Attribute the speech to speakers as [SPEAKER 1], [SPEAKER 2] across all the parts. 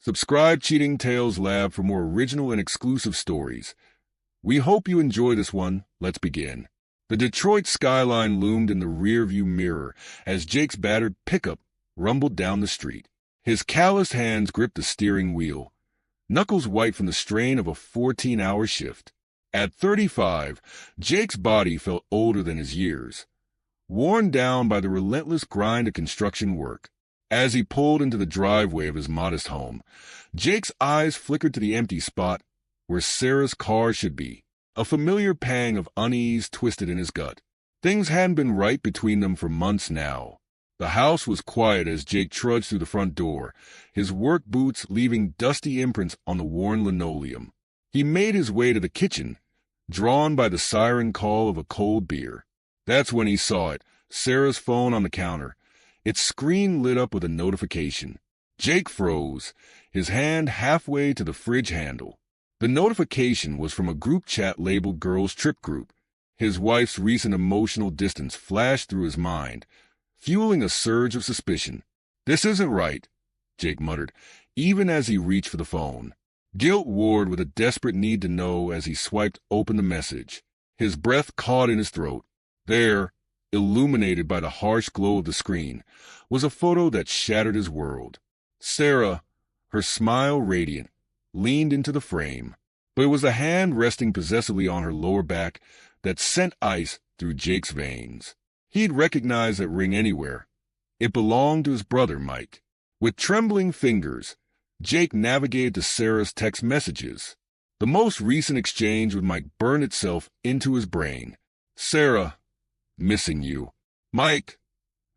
[SPEAKER 1] Subscribe Cheating Tales Lab for more original and exclusive stories. We hope you enjoy this one. Let's begin. The Detroit skyline loomed in the rearview mirror as Jake's battered pickup rumbled down the street. His calloused hands gripped the steering wheel, knuckles white from the strain of a 14-hour shift. At 35, Jake's body felt older than his years, worn down by the relentless grind of construction work. As he pulled into the driveway of his modest home, Jake's eyes flickered to the empty spot where Sarah's car should be. A familiar pang of unease twisted in his gut. Things hadn't been right between them for months now. The house was quiet as Jake trudged through the front door, his work boots leaving dusty imprints on the worn linoleum. He made his way to the kitchen, drawn by the siren call of a cold beer. That's when he saw it, Sarah's phone on the counter. Its screen lit up with a notification. Jake froze, his hand halfway to the fridge handle. The notification was from a group chat labeled Girls Trip Group. His wife's recent emotional distance flashed through his mind, fueling a surge of suspicion. "This isn't right," Jake muttered, even as he reached for the phone. Guilt warred with a desperate need to know as he swiped open the message. His breath caught in his throat. There, illuminated by the harsh glow of the screen, was a photo that shattered his world. Sarah, her smile radiant, leaned into the frame, but it was a hand resting possessively on her lower back that sent ice through Jake's veins. He'd recognize that ring anywhere. It belonged to his brother, Mike. With trembling fingers, Jake navigated to Sarah's text messages. The most recent exchange with Mike burned itself into his brain. "Sarah, missing you. Mike,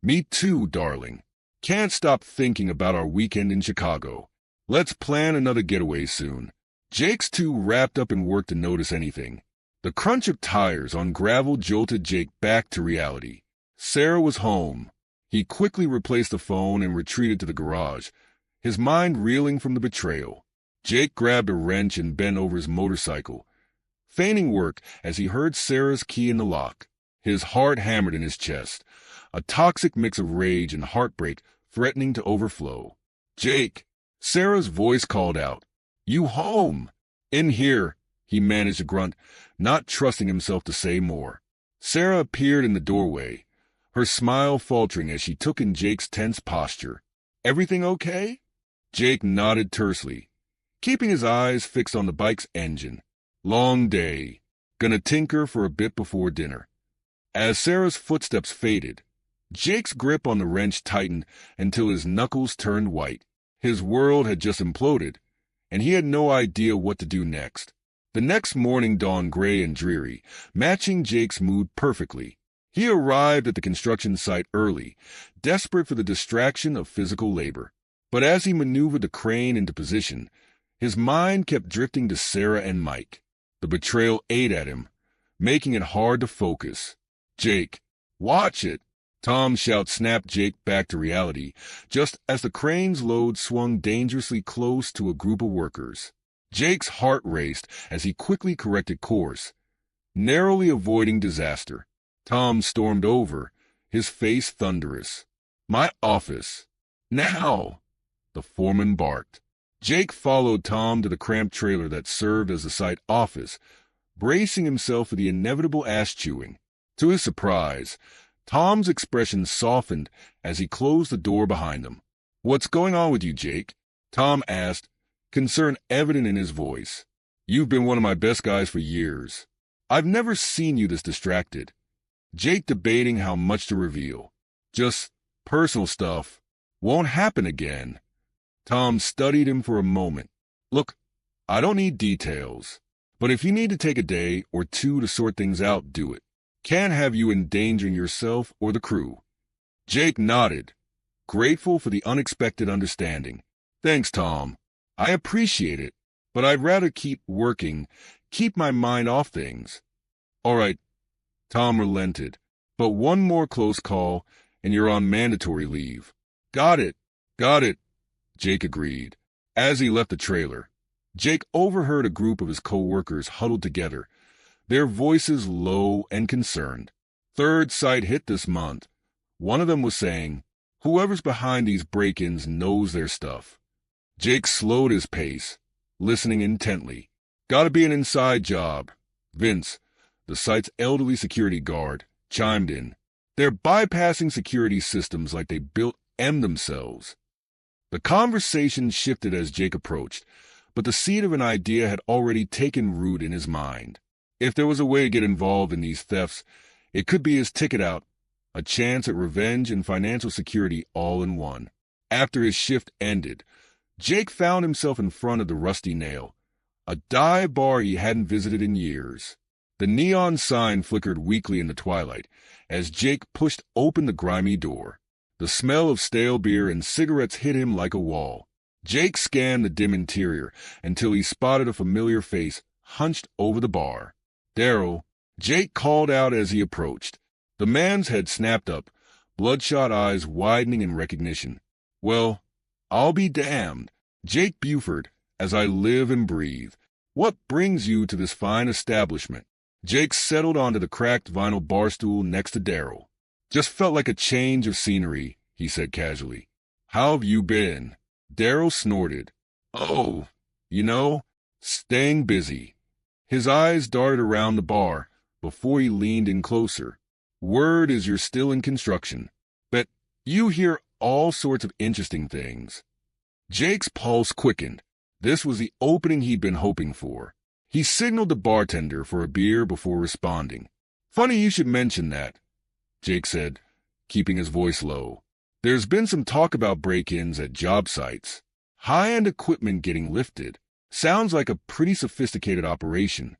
[SPEAKER 1] me too, darling. Can't stop thinking about our weekend in Chicago. Let's plan another getaway soon." Jake's too wrapped up in work to notice anything. The crunch of tires on gravel jolted Jake back to reality. Sarah was home. He quickly replaced the phone and retreated to the garage, his mind reeling from the betrayal. Jake grabbed a wrench and bent over his motorcycle, feigning work as he heard Sarah's key in the lock. His heart hammered in his chest, a toxic mix of rage and heartbreak threatening to overflow. "Jake!" Sarah's voice called out. "You home?" "In here," he managed to grunt, not trusting himself to say more. Sarah appeared in the doorway, her smile faltering as she took in Jake's tense posture. "Everything okay?" Jake nodded tersely, keeping his eyes fixed on the bike's engine. "Long day. Gonna tinker for a bit before dinner." As Sarah's footsteps faded, Jake's grip on the wrench tightened until his knuckles turned white. His world had just imploded, and he had no idea what to do next. The next morning dawned gray and dreary, matching Jake's mood perfectly. He arrived at the construction site early, desperate for the distraction of physical labor. But as he maneuvered the crane into position, his mind kept drifting to Sarah and Mike. The betrayal ate at him, making it hard to focus. "Jake, watch it!" Tom's shout snapped Jake back to reality, just as the crane's load swung dangerously close to a group of workers. Jake's heart raced as he quickly corrected course, narrowly avoiding disaster. Tom stormed over, his face thunderous. "My office! Now!" the foreman barked. Jake followed Tom to the cramped trailer that served as the site office, bracing himself for the inevitable ass-chewing. To his surprise, Tom's expression softened as he closed the door behind them. "What's going on with you, Jake?" Tom asked, concern evident in his voice. "You've been one of my best guys for years. I've never seen you this distracted." Jake debating how much to reveal. "Just personal stuff. Won't happen again." Tom studied him for a moment. "Look, I don't need details, but if you need to take a day or two to sort things out, do it. Can't have you endangering yourself or the crew." Jake nodded, grateful for the unexpected understanding. "Thanks, Tom. I appreciate it, but I'd rather keep working, keep my mind off things." "All right." Tom relented. "But one more close call, and you're on mandatory leave." Got it," Jake agreed. As he left the trailer, Jake overheard a group of his co-workers huddled together, their voices low and concerned. "Third site hit this month," one of them was saying. "Whoever's behind these break-ins knows their stuff." Jake slowed his pace, listening intently. Gotta be an inside job. Vince, the site's elderly security guard, chimed in. They're bypassing security systems like they built M themselves. The conversation shifted as Jake approached, but the seed of an idea had already taken root in his mind. If there was a way to get involved in these thefts, it could be his ticket out, a chance at revenge and financial security all in one. After his shift ended, Jake found himself in front of the Rusty Nail, a dive bar he hadn't visited in years. The neon sign flickered weakly in the twilight as Jake pushed open the grimy door. The smell of stale beer and cigarettes hit him like a wall. Jake scanned the dim interior until he spotted a familiar face hunched over the bar. Daryl, Jake called out as he approached. The man's head snapped up, bloodshot eyes widening in recognition. Well, I'll be damned. Jake Buford, as I live and breathe. What brings you to this fine establishment? Jake settled onto the cracked vinyl bar stool next to Daryl. Just felt like a change of scenery, he said casually. How have you been? Daryl snorted. Oh, staying busy. His eyes darted around the bar before he leaned in closer. Word is you're still in construction. Bet you hear all sorts of interesting things. Jake's pulse quickened. This was the opening he'd been hoping for. He signaled the bartender for a beer before responding. Funny you should mention that, Jake said, keeping his voice low. There's been some talk about break-ins at job sites. High-end equipment getting lifted. Sounds like a pretty sophisticated operation.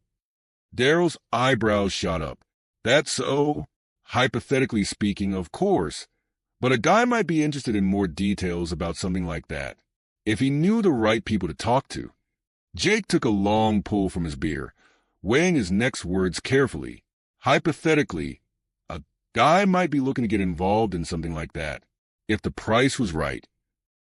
[SPEAKER 1] Daryl's eyebrows shot up. That's so? Hypothetically speaking, of course. But a guy might be interested in more details about something like that, if he knew the right people to talk to. Jake took a long pull from his beer, weighing his next words carefully. Hypothetically, a guy might be looking to get involved in something like that, if the price was right.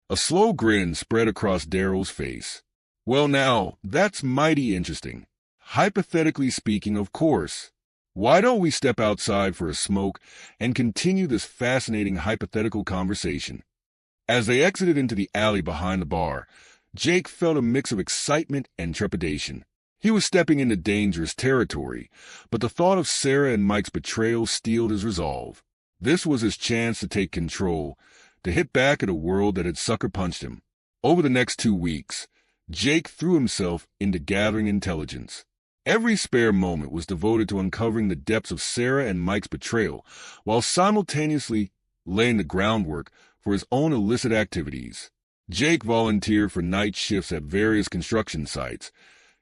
[SPEAKER 1] A slow grin spread across Daryl's face. Well now, that's mighty interesting. Hypothetically speaking, of course. Why don't we step outside for a smoke and continue this fascinating hypothetical conversation? As they exited into the alley behind the bar, Jake felt a mix of excitement and trepidation. He was stepping into dangerous territory, but the thought of Sarah and Mike's betrayal steeled his resolve. This was his chance to take control, to hit back at a world that had sucker-punched him. Over the next 2 weeks, Jake threw himself into gathering intelligence. Every spare moment was devoted to uncovering the depths of Sarah and Mike's betrayal, while simultaneously laying the groundwork for his own illicit activities. Jake volunteered for night shifts at various construction sites,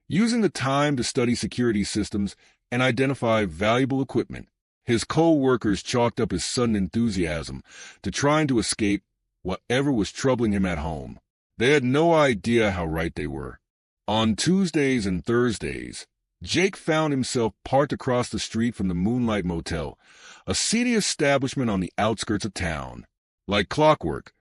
[SPEAKER 1] using the time to study security systems and identify valuable equipment. His co-workers chalked up his sudden enthusiasm to trying to escape whatever was troubling him at home. They had no idea how right they were. On Tuesdays and Thursdays, Jake found himself parked across the street from the Moonlight Motel, a seedy establishment on the outskirts of town. Like clockwork,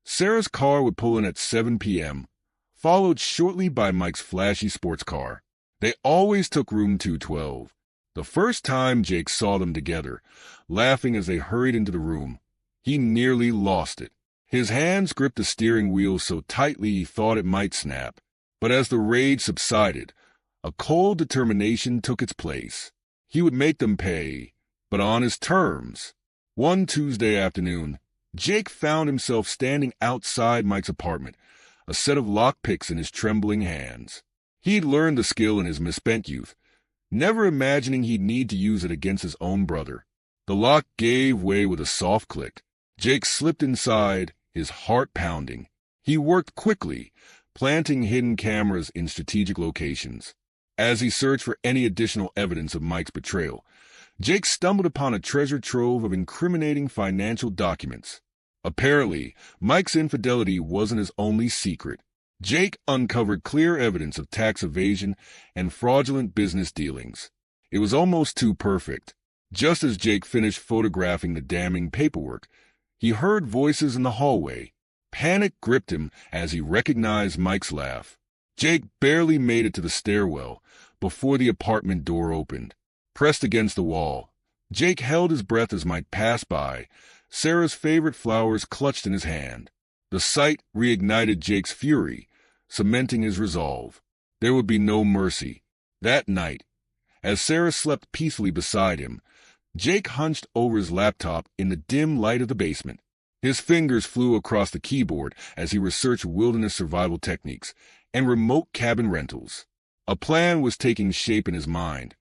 [SPEAKER 1] Sarah's car would pull in at 7 p.m., followed shortly by Mike's flashy sports car. They always took room 212. The first time Jake saw them together, laughing as they hurried into the room, he nearly lost it. His hands gripped the steering wheel so tightly he thought it might snap. But as the rage subsided, a cold determination took its place. He would make them pay, but on his terms. One Tuesday afternoon, Jake found himself standing outside Mike's apartment, a set of lockpicks in his trembling hands. He'd learned the skill in his misspent youth, never imagining he'd need to use it against his own brother. The lock gave way with a soft click. Jake slipped inside, his heart pounding. He worked quickly, planting hidden cameras in strategic locations. As he searched for any additional evidence of Mike's betrayal, Jake stumbled upon a treasure trove of incriminating financial documents. Apparently, Mike's infidelity wasn't his only secret. Jake uncovered clear evidence of tax evasion and fraudulent business dealings. It was almost too perfect. Just as Jake finished photographing the damning paperwork, he heard voices in the hallway. Panic gripped him as he recognized Mike's laugh. Jake barely made it to the stairwell before the apartment door opened. Pressed against the wall, Jake held his breath as Mike passed by, Sarah's favorite flowers clutched in his hand. The sight reignited Jake's fury, cementing his resolve. There would be no mercy. That night, as Sarah slept peacefully beside him, Jake hunched over his laptop in the dim light of the basement. His fingers flew across the keyboard as he researched wilderness survival techniques and remote cabin rentals. A plan was taking shape in his mind,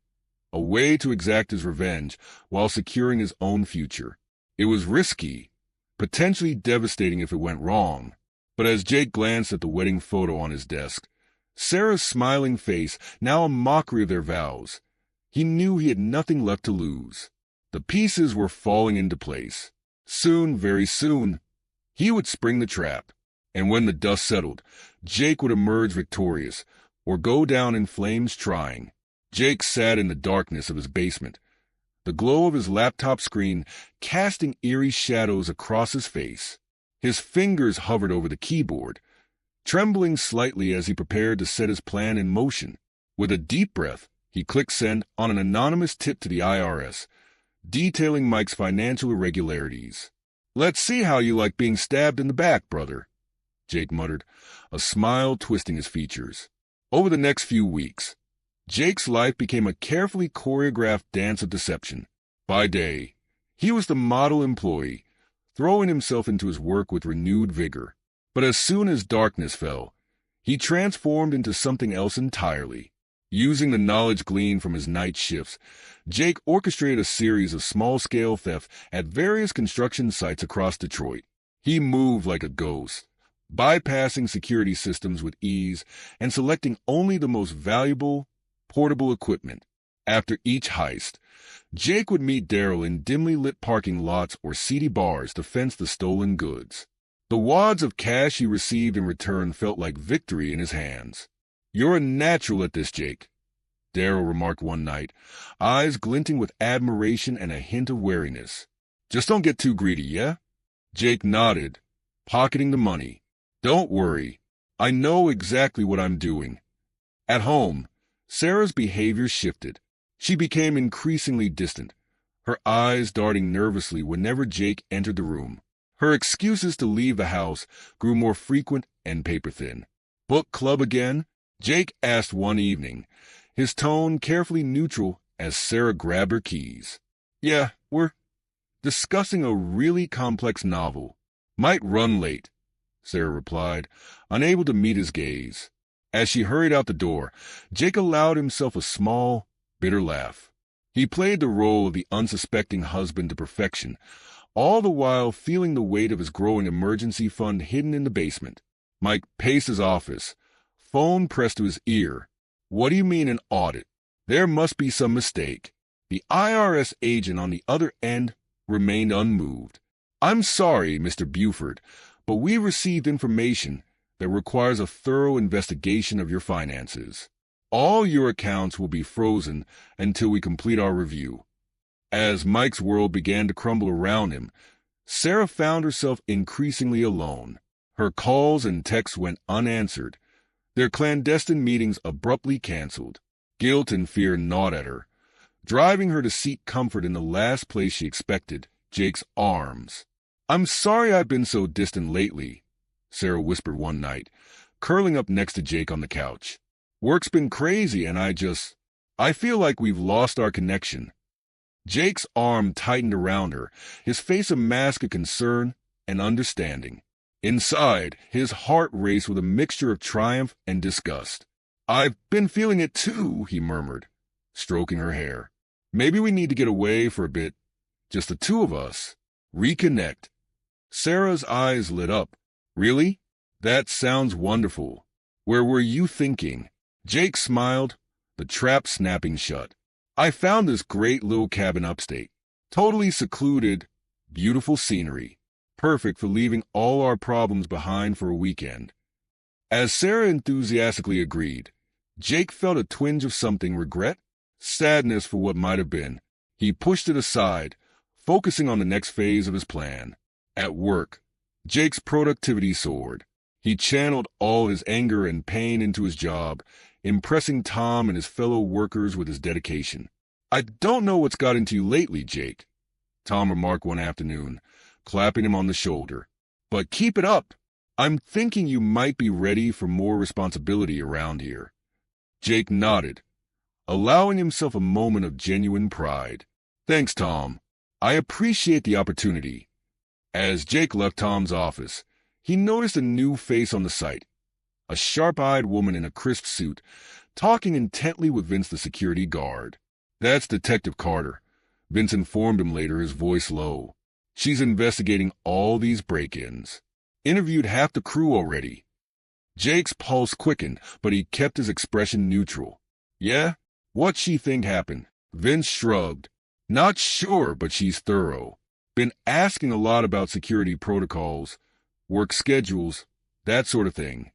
[SPEAKER 1] a way to exact his revenge while securing his own future. It was risky, potentially devastating if it went wrong. But as Jake glanced at the wedding photo on his desk, Sarah's smiling face now a mockery of their vows, he knew he had nothing left to lose. The pieces were falling into place. Soon, very soon, he would spring the trap. And when the dust settled, Jake would emerge victorious, or go down in flames trying. Jake sat in the darkness of his basement, the glow of his laptop screen casting eerie shadows across his face. His fingers hovered over the keyboard, trembling slightly as he prepared to set his plan in motion. With a deep breath, he clicked send on an anonymous tip to the IRS, detailing Mike's financial irregularities. "Let's see how you like being stabbed in the back, brother," Jake muttered, a smile twisting his features. Over the next few weeks, Jake's life became a carefully choreographed dance of deception. By day, he was the model employee, throwing himself into his work with renewed vigor. But as soon as darkness fell, he transformed into something else entirely. Using the knowledge gleaned from his night shifts, Jake orchestrated a series of small-scale thefts at various construction sites across Detroit. He moved like a ghost, bypassing security systems with ease and selecting only the most valuable, portable equipment. After each heist, Jake would meet Daryl in dimly lit parking lots or seedy bars to fence the stolen goods. The wads of cash he received in return felt like victory in his hands. "You're a natural at this, Jake," Daryl remarked one night, eyes glinting with admiration and a hint of wariness. "Just don't get too greedy, yeah?" Jake nodded, pocketing the money. "Don't worry. I know exactly what I'm doing." At home, Sarah's behavior shifted. She became increasingly distant, her eyes darting nervously whenever Jake entered the room. Her excuses to leave the house grew more frequent and paper-thin. "Book club again?" Jake asked one evening, his tone carefully neutral as Sarah grabbed her keys. "Yeah, we're discussing a really complex novel. Might run late," Sarah replied, unable to meet his gaze. As she hurried out the door, Jake allowed himself a small, bitter laugh. He played the role of the unsuspecting husband to perfection, all the while feeling the weight of his growing emergency fund hidden in the basement. Mike paced his office, phone pressed to his ear. "What do you mean an audit? There must be some mistake." The IRS agent on the other end remained unmoved. "I'm sorry, Mr. Buford, but we received information that requires a thorough investigation of your finances. All your accounts will be frozen until we complete our review." As Mike's world began to crumble around him, Sarah found herself increasingly alone. Her calls and texts went unanswered, their clandestine meetings abruptly canceled. Guilt and fear gnawed at her, driving her to seek comfort in the last place she expected, Jake's arms. "I'm sorry I've been so distant lately," Sarah whispered one night, curling up next to Jake on the couch. "Work's been crazy and I feel like we've lost our connection." Jake's arm tightened around her, his face a mask of concern and understanding. Inside, his heart raced with a mixture of triumph and disgust. "I've been feeling it too," he murmured, stroking her hair. "Maybe we need to get away for a bit, just the two of us. Reconnect." Sarah's eyes lit up. "Really? That sounds wonderful. Where were you thinking?" Jake smiled, the trap snapping shut. "I found this great little cabin upstate. Totally secluded, beautiful scenery. Perfect for leaving all our problems behind for a weekend." As Sarah enthusiastically agreed, Jake felt a twinge of something: regret, sadness for what might have been. He pushed it aside, focusing on the next phase of his plan. At work, Jake's productivity soared. He channeled all his anger and pain into his job, impressing Tom and his fellow workers with his dedication. "I don't know what's got into you lately, Jake," Tom remarked one afternoon, clapping him on the shoulder. "But keep it up. I'm thinking you might be ready for more responsibility around here. Jake nodded, allowing himself a moment of genuine pride. Thanks, Tom. I appreciate the opportunity. As Jake left Tom's office, he noticed a new face on the site, a sharp-eyed woman in a crisp suit, talking intently with Vince, the security guard. That's Detective Carter. Vince informed him later, his voice low. She's investigating all these break-ins. Interviewed half the crew already. Jake's pulse quickened, but he kept his expression neutral. Yeah? What'd she think happened? Vince shrugged. Not sure, but she's thorough. Been asking a lot about security protocols, work schedules, that sort of thing.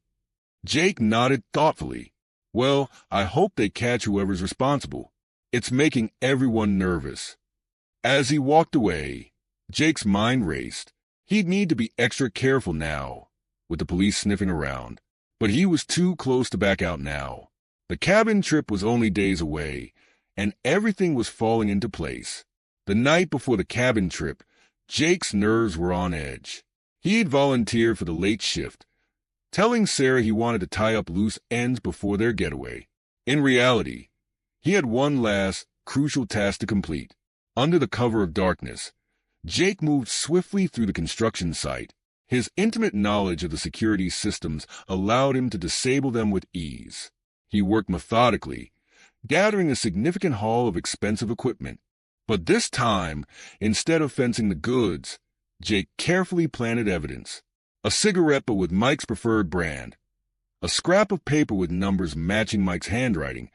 [SPEAKER 1] Jake nodded thoughtfully. Well, I hope they catch whoever's responsible. It's making everyone nervous. As he walked away, Jake's mind raced. He'd need to be extra careful now, with the police sniffing around. But he was too close to back out now. The cabin trip was only days away, and everything was falling into place. The night before the cabin trip, Jake's nerves were on edge. He had volunteered for the late shift, telling Sarah he wanted to tie up loose ends before their getaway. In reality, he had one last, crucial task to complete. Under the cover of darkness, Jake moved swiftly through the construction site. His intimate knowledge of the security systems allowed him to disable them with ease. He worked methodically, gathering a significant haul of expensive equipment. But this time, instead of fencing the goods, Jake carefully planted evidence. A cigarette but with Mike's preferred brand. A scrap of paper with numbers matching Mike's handwriting.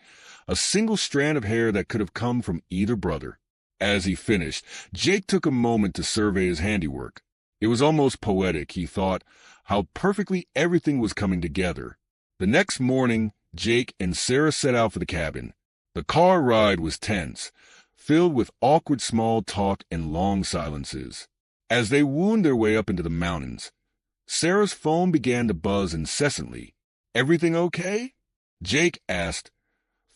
[SPEAKER 1] A single strand of hair that could have come from either brother. As he finished, Jake took a moment to survey his handiwork. It was almost poetic, he thought, how perfectly everything was coming together. The next morning, Jake and Sarah set out for the cabin. The car ride was tense, filled with awkward small talk and long silences. As they wound their way up into the mountains, Sarah's phone began to buzz incessantly. Everything okay? Jake asked,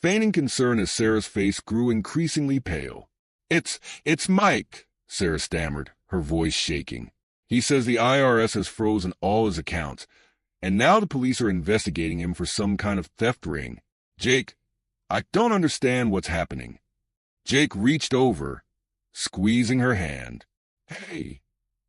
[SPEAKER 1] feigning concern as Sarah's face grew increasingly pale. It's Mike, Sarah stammered, her voice shaking. He says the IRS has frozen all his accounts, and now the police are investigating him for some kind of theft ring. Jake, I don't understand what's happening. Jake reached over, squeezing her hand. Hey,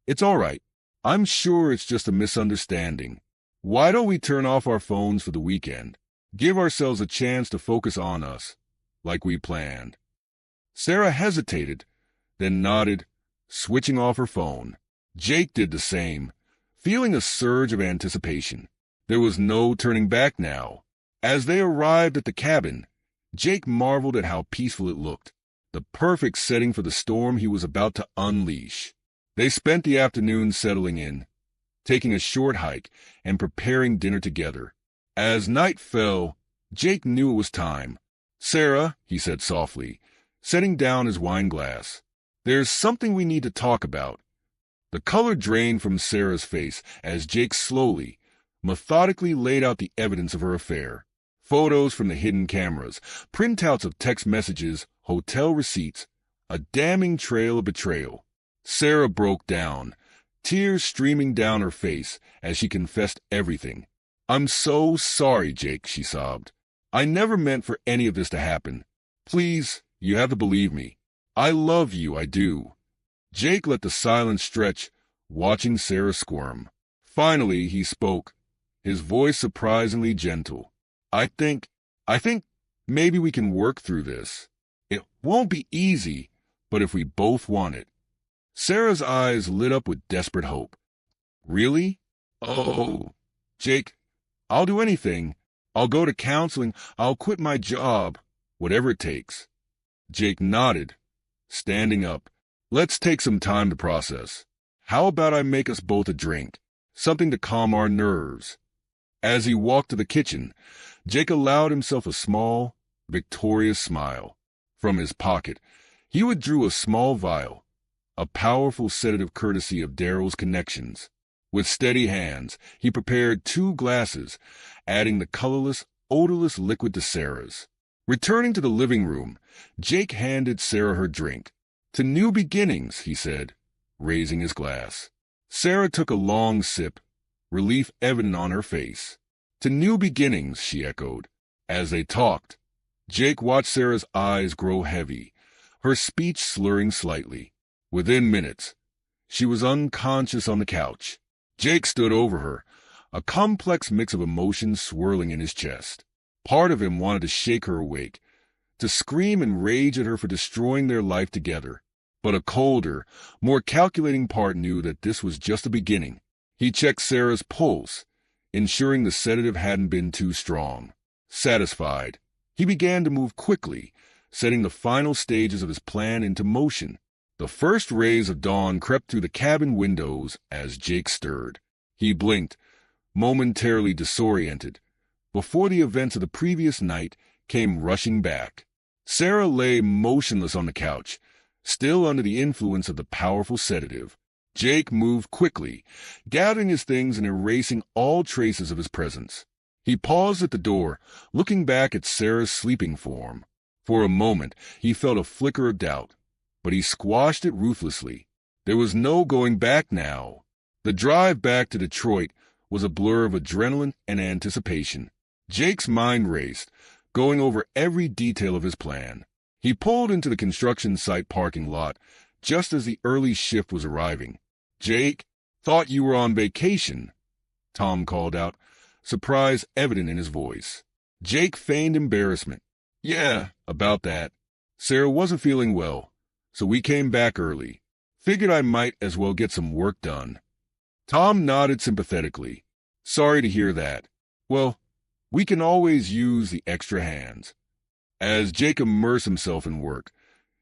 [SPEAKER 1] it's all right. I'm sure it's just a misunderstanding. Why don't we turn off our phones for the weekend? Give ourselves a chance to focus on us, like we planned. Sarah hesitated, then nodded, switching off her phone. Jake did the same, feeling a surge of anticipation. There was no turning back now. As they arrived at the cabin, Jake marveled at how peaceful it looked, the perfect setting for the storm he was about to unleash. They spent the afternoon settling in, taking a short hike and preparing dinner together. As night fell, Jake knew it was time. Sarah, he said softly, setting down his wine glass. There's something we need to talk about. The color drained from Sarah's face as Jake slowly, methodically laid out the evidence of her affair. Photos from the hidden cameras, printouts of text messages, hotel receipts, a damning trail of betrayal. Sarah broke down, tears streaming down her face as she confessed everything. I'm so sorry, Jake, she sobbed. I never meant for any of this to happen. Please, you have to believe me. I love you, I do. Jake let the silence stretch, watching Sarah squirm. Finally, he spoke, his voice surprisingly gentle. I think maybe we can work through this. It won't be easy, but if we both want it. Sarah's eyes lit up with desperate hope. Really? Oh, Jake, I'll do anything. I'll go to counseling. I'll quit my job, whatever it takes. Jake nodded, standing up. Let's take some time to process. How about I make us both a drink, something to calm our nerves? As he walked to the kitchen, Jake allowed himself a small, victorious smile. From his pocket, he withdrew a small vial, a powerful sedative courtesy of Daryl's connections. With steady hands, he prepared 2 glasses, adding the colorless, odorless liquid to Sarah's. Returning to the living room, Jake handed Sarah her drink. To new beginnings, he said, raising his glass. Sarah took a long sip, relief evident on her face. "To new beginnings," she echoed. As they talked, Jake watched Sarah's eyes grow heavy, her speech slurring slightly. Within minutes, she was unconscious on the couch. Jake stood over her, a complex mix of emotions swirling in his chest. Part of him wanted to shake her awake, to scream and rage at her for destroying their life together. But a colder, more calculating part knew that this was just the beginning. He checked Sarah's pulse, ensuring the sedative hadn't been too strong. Satisfied, he began to move quickly, setting the final stages of his plan into motion. The first rays of dawn crept through the cabin windows as Jake stirred. He blinked, momentarily disoriented, before the events of the previous night came rushing back. Sarah lay motionless on the couch, still under the influence of the powerful sedative. Jake moved quickly, gathering his things and erasing all traces of his presence. He paused at the door, looking back at Sarah's sleeping form. For a moment, he felt a flicker of doubt, but he squashed it ruthlessly. There was no going back now. The drive back to Detroit was a blur of adrenaline and anticipation. Jake's mind raced, going over every detail of his plan. He pulled into the construction site parking lot just as the early shift was arriving. "Jake, thought you were on vacation," Tom called out, surprise evident in his voice. Jake feigned embarrassment. "Yeah, about that. Sarah wasn't feeling well, so we came back early. Figured I might as well get some work done." Tom nodded sympathetically. "Sorry to hear that. Well, we can always use the extra hands." As Jake immersed himself in work,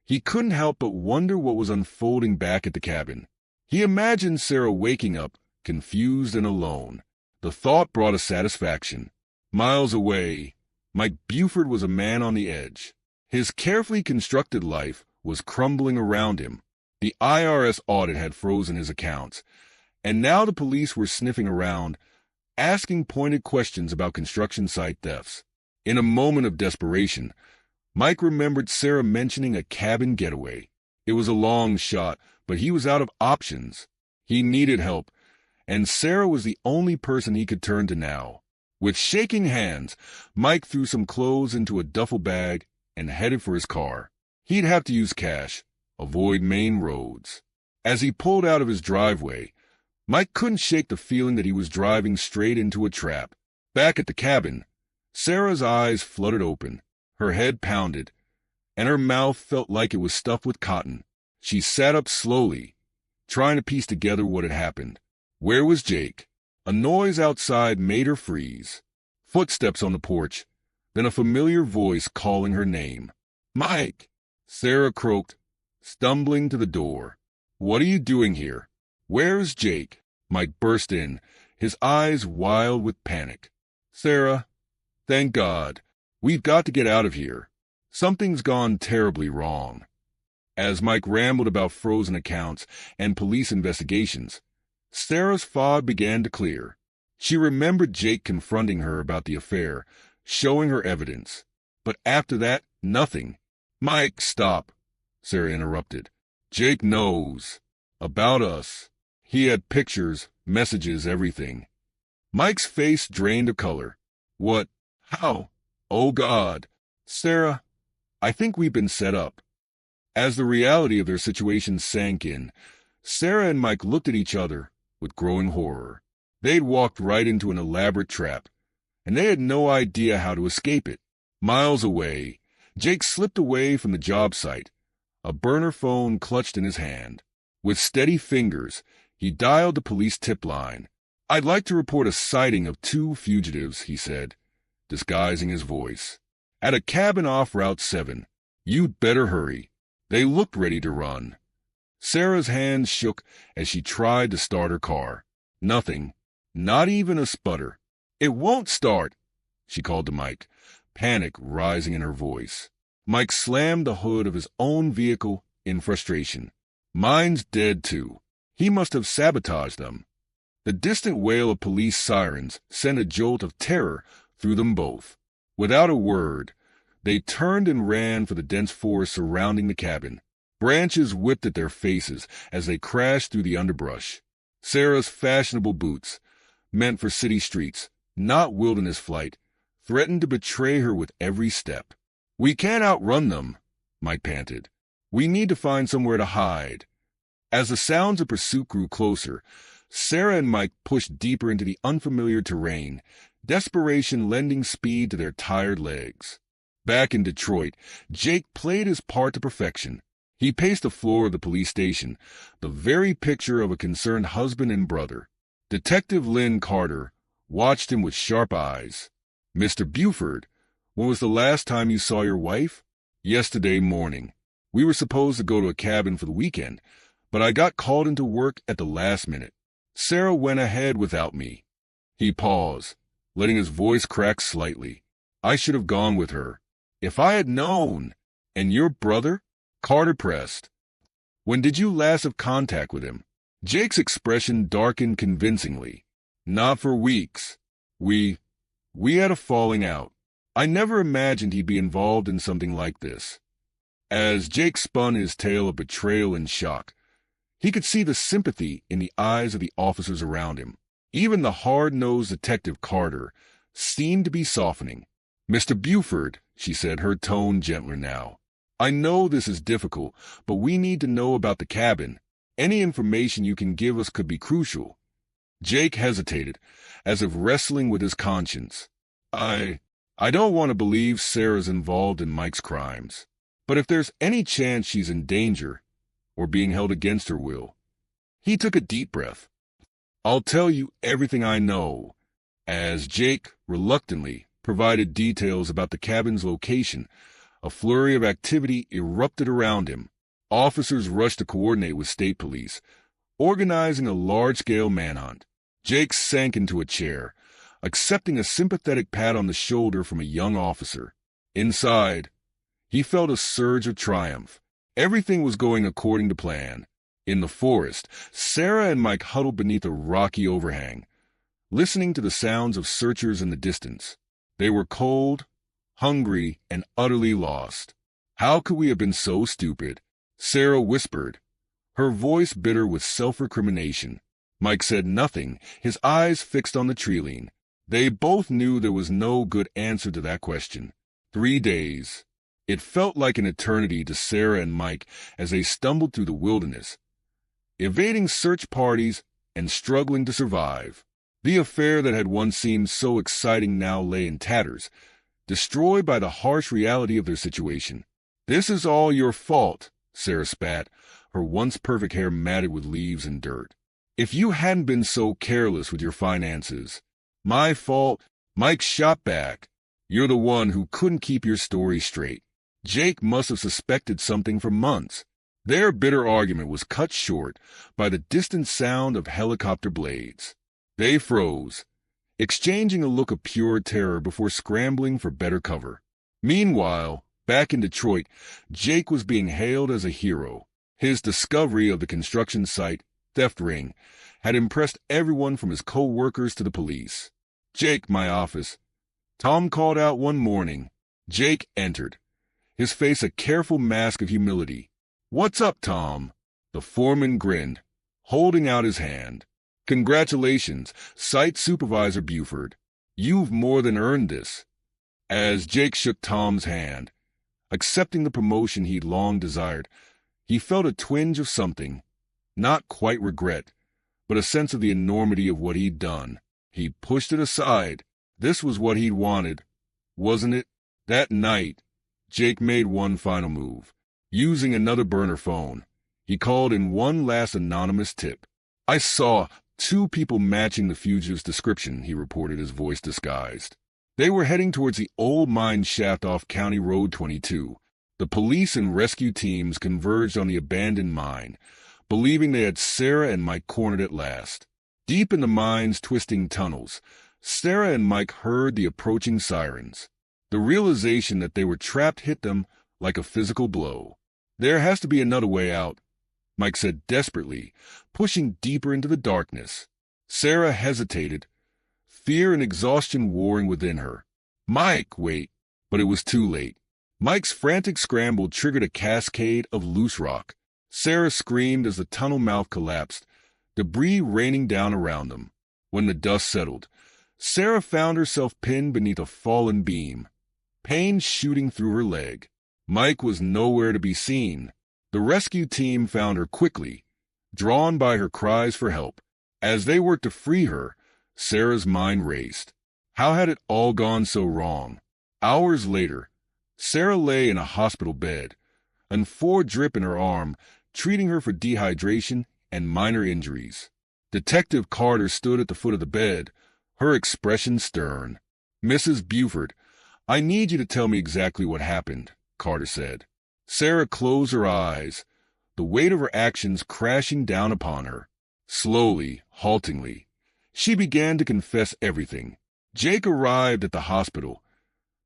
[SPEAKER 1] he couldn't help but wonder what was unfolding back at the cabin. He imagined Sarah waking up, confused and alone. The thought brought a satisfaction. Miles away, Mike Buford was a man on the edge. His carefully constructed life was crumbling around him. The IRS audit had frozen his accounts, and now the police were sniffing around, asking pointed questions about construction site thefts. In a moment of desperation, Mike remembered Sarah mentioning a cabin getaway. It was a long shot, but he was out of options. He needed help, and Sarah was the only person he could turn to now. With shaking hands, Mike threw some clothes into a duffel bag and headed for his car. He'd have to use cash, avoid main roads. As he pulled out of his driveway, Mike couldn't shake the feeling that he was driving straight into a trap. Back at the cabin, Sarah's eyes fluttered open, her head pounded, and her mouth felt like it was stuffed with cotton. She sat up slowly, trying to piece together what had happened. Where was Jake? A noise outside made her freeze. Footsteps on the porch, then a familiar voice calling her name. "Mike!" Sarah croaked, stumbling to the door. "What are you doing here? Where's Jake?" Mike burst in, his eyes wild with panic. "Sarah, thank God. We've got to get out of here. Something's gone terribly wrong." As Mike rambled about frozen accounts and police investigations, Sarah's fog began to clear. She remembered Jake confronting her about the affair, showing her evidence. But after that, nothing. "Mike, stop," Sarah interrupted. "Jake knows. About us. He had pictures, messages, everything." Mike's face drained of color. "What? How? Oh, God." "Sarah, I think we've been set up." As the reality of their situation sank in, Sarah and Mike looked at each other with growing horror. They'd walked right into an elaborate trap, and they had no idea how to escape it. Miles away, Jake slipped away from the job site, a burner phone clutched in his hand. With steady fingers, he dialed the police tip line. "I'd like to report a sighting of 2 fugitives," he said, disguising his voice. "At a cabin off Route 7. You'd better hurry." They looked ready to run. Sarah's hands shook as she tried to start her car. Nothing, not even a sputter. "It won't start," she called to Mike, panic rising in her voice. Mike slammed the hood of his own vehicle in frustration. "Mine's dead, too. He must have sabotaged them." The distant wail of police sirens sent a jolt of terror through them both. Without a word, they turned and ran for the dense forest surrounding the cabin. Branches whipped at their faces as they crashed through the underbrush. Sarah's fashionable boots, meant for city streets, not wilderness flight, threatened to betray her with every step. "We can't outrun them," Mike panted. "We need to find somewhere to hide." As the sounds of pursuit grew closer, Sarah and Mike pushed deeper into the unfamiliar terrain, desperation lending speed to their tired legs. Back in Detroit, Jake played his part to perfection. He paced the floor of the police station, the very picture of a concerned husband and brother. Detective Lynn Carter watched him with sharp eyes. "Mr. Buford, when was the last time you saw your wife?" "Yesterday morning. We were supposed to go to a cabin for the weekend, but I got called into work at the last minute. Sarah went ahead without me." He paused, letting his voice crack slightly. "I should have gone with her. If I had known." "And your brother?" Carter pressed. "When did you last have contact with him?" Jake's expression darkened convincingly. "Not for weeks. We had a falling out. I never imagined he'd be involved in something like this." As Jake spun his tale of betrayal and shock, he could see the sympathy in the eyes of the officers around him. Even the hard-nosed Detective Carter seemed to be softening. "Mr. Buford," she said, her tone gentler now, "I know this is difficult, but we need to know about the cabin. Any information you can give us could be crucial." Jake hesitated, as if wrestling with his conscience. I don't want to believe Sarah's involved in Mike's crimes, but if there's any chance she's in danger or being held against her will." He took a deep breath. "I'll tell you everything I know." As Jake reluctantly provided details about the cabin's location, a flurry of activity erupted around him. Officers rushed to coordinate with state police, organizing a large-scale manhunt. Jake sank into a chair, accepting a sympathetic pat on the shoulder from a young officer. Inside, he felt a surge of triumph. Everything was going according to plan. In the forest, Sarah and Mike huddled beneath a rocky overhang, listening to the sounds of searchers in the distance. They were cold, hungry, and utterly lost. "How could we have been so stupid?" Sarah whispered, her voice bitter with self-recrimination. Mike said nothing, his eyes fixed on the tree-line. They both knew there was no good answer to that question. 3 days. It felt like an eternity to Sarah and Mike as they stumbled through the wilderness, evading search parties and struggling to survive. The affair that had once seemed so exciting now lay in tatters, destroyed by the harsh reality of their situation. "This is all your fault," Sarah spat, her once perfect hair matted with leaves and dirt. "If you hadn't been so careless with your finances." "My fault?" Mike shot back. "You're the one who couldn't keep your story straight." Jake must have suspected something for months. Their bitter argument was cut short by the distant sound of helicopter blades. They froze, exchanging a look of pure terror before scrambling for better cover. Meanwhile, back in Detroit, Jake was being hailed as a hero. His discovery of the construction site theft ring had impressed everyone from his co-workers to the police. "Jake, my office." Tom called out one morning. Jake entered, his face a careful mask of humility. "What's up, Tom?" The foreman grinned, holding out his hand. "Congratulations, Site Supervisor Buford. You've more than earned this." As Jake shook Tom's hand, accepting the promotion he'd long desired, he felt a twinge of something, not quite regret, but a sense of the enormity of what he'd done. He pushed it aside. This was what he'd wanted, wasn't it? That night, Jake made one final move. Using another burner phone, he called in one last anonymous tip. "I saw 2 people matching the fugitive's description," he reported, his voice disguised. They were heading towards the old mine shaft off County Road 22. The police and rescue teams converged on the abandoned mine, believing they had Sarah and Mike cornered at last. Deep in the mine's twisting tunnels, Sarah and Mike heard the approaching sirens. The realization that they were trapped hit them like a physical blow. "There has to be another way out," Mike said desperately, pushing deeper into the darkness. Sarah hesitated, fear and exhaustion warring within her. "Mike, wait." But it was too late. Mike's frantic scramble triggered a cascade of loose rock. Sarah screamed as the tunnel mouth collapsed, debris raining down around them. When the dust settled, Sarah found herself pinned beneath a fallen beam, pain shooting through her leg. Mike was nowhere to be seen. The rescue team found her quickly, drawn by her cries for help. As they worked to free her, Sarah's mind raced. How had it all gone so wrong? Hours later, Sarah lay in a hospital bed, an IV drip in her arm, treating her for dehydration and minor injuries. Detective Carter stood at the foot of the bed, her expression stern. "Mrs. Buford, I need you to tell me exactly what happened," Carter said. Sarah closed her eyes, the weight of her actions crashing down upon her. Slowly, haltingly, she began to confess everything. Jake arrived at the hospital,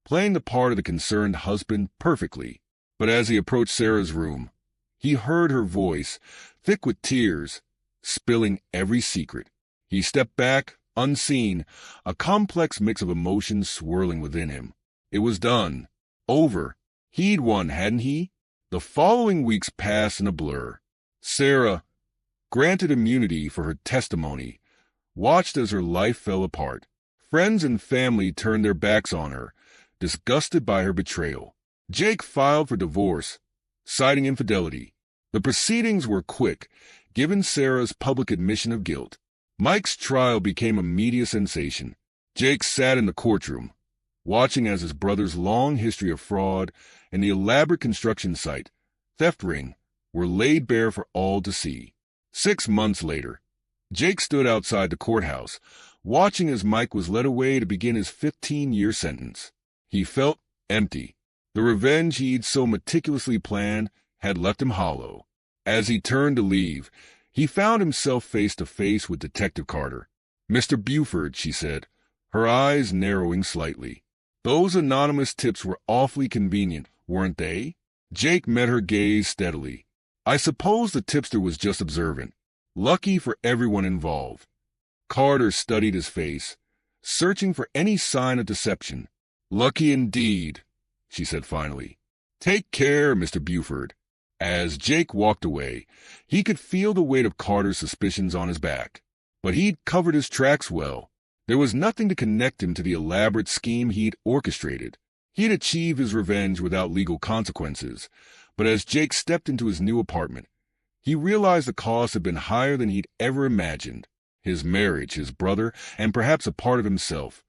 [SPEAKER 1] playing the part of the concerned husband perfectly. But as he approached Sarah's room, he heard her voice, thick with tears, spilling every secret. He stepped back, unseen, a complex mix of emotions swirling within him. It was done. Over. He'd won, hadn't he? The following weeks passed in a blur. Sarah, granted immunity for her testimony, watched as her life fell apart. Friends and family turned their backs on her, disgusted by her betrayal. Jake filed for divorce, citing infidelity. The proceedings were quick, given Sarah's public admission of guilt. Mike's trial became a media sensation. Jake sat in the courtroom, watching as his brother's long history of fraud and the elaborate construction site, theft ring, were laid bare for all to see. 6 months later, Jake stood outside the courthouse, watching as Mike was led away to begin his 15-year sentence. He felt empty. The revenge he'd so meticulously planned had left him hollow. As he turned to leave, he found himself face to face with Detective Carter. "Mr. Buford," she said, her eyes narrowing slightly. "Those anonymous tips were awfully convenient, weren't they?" Jake met her gaze steadily. "I suppose the tipster was just observant. Lucky for everyone involved." Carter studied his face, searching for any sign of deception. "Lucky indeed," she said finally. "Take care, Mr. Buford." As Jake walked away, he could feel the weight of Carter's suspicions on his back. But he'd covered his tracks well. There was nothing to connect him to the elaborate scheme he'd orchestrated. He'd achieved his revenge without legal consequences. But as Jake stepped into his new apartment, he realized the cost had been higher than he'd ever imagined. His marriage, his brother, and perhaps a part of himself,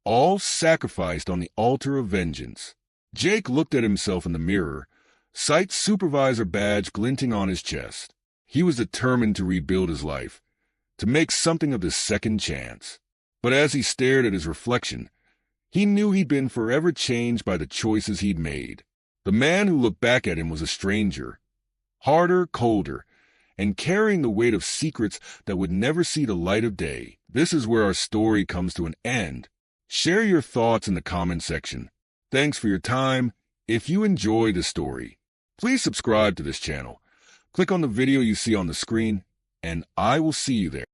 [SPEAKER 1] all sacrificed on the altar of vengeance. Jake looked at himself in the mirror, site supervisor badge glinting on his chest. He was determined to rebuild his life, to make something of this second chance. But as he stared at his reflection, he knew he'd been forever changed by the choices he'd made. The man who looked back at him was a stranger, harder, colder, and carrying the weight of secrets that would never see the light of day. This is where our story comes to an end. Share your thoughts in the comment section. Thanks for your time. If you enjoy the story, please subscribe to this channel. Click on the video you see on the screen, and I will see you there.